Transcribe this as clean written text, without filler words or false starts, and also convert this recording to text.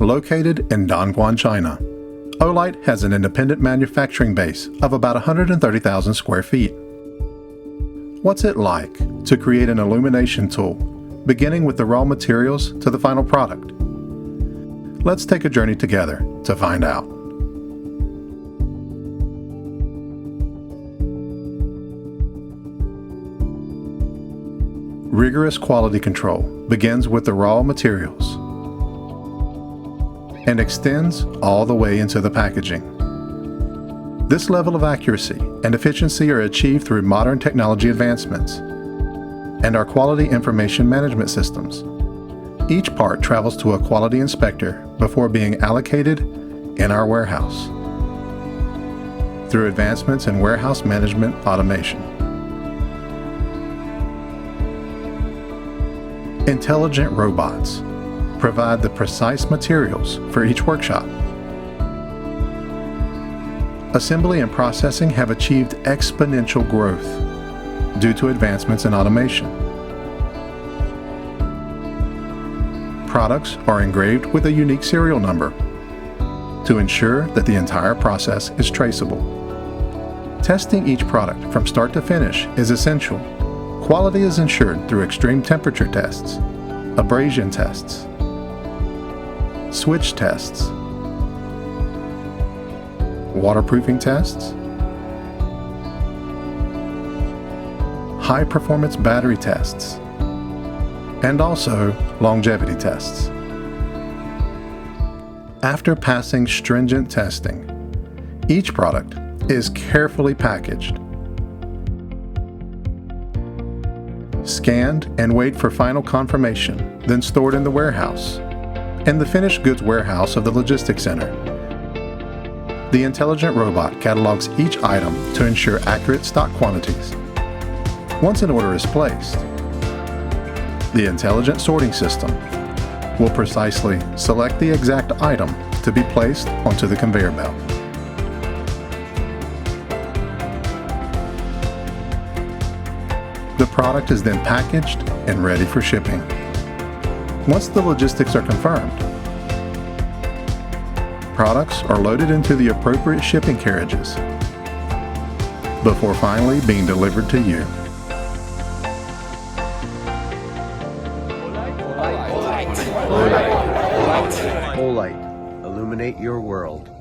Located in Dongguan, China, Olight has an independent manufacturing base of about 130,000 square feet. What's it like to create an illumination tool, beginning with the raw materials to the final product? Let's take a journey together to find out. Rigorous quality control begins with the raw materials and extends all the way into the packaging. This level of accuracy and efficiency are achieved through modern technology advancements and our quality information management systems. Each part travels to a quality inspector before being allocated in our warehouse through advancements in warehouse management automation. Intelligent robots provide the precise materials for each workshop. Assembly and processing have achieved exponential growth due to advancements in automation. Products are engraved with a unique serial number to ensure that the entire process is traceable. Testing each product from start to finish is essential. Quality is ensured through extreme temperature tests, abrasion tests, switch tests, waterproofing tests, high-performance battery tests, and also longevity tests. After passing stringent testing, each product is carefully packaged, scanned and weighed for final confirmation, then stored in the warehouse, in the finished goods warehouse of the logistics center. The intelligent robot catalogs each item to ensure accurate stock quantities. Once an order is placed, the intelligent sorting system will precisely select the exact item to be placed onto the conveyor belt. The product is then packaged and ready for shipping. Once the logistics are confirmed, products are loaded into the appropriate shipping carriages before finally being delivered to you. Olight. Illuminate your world.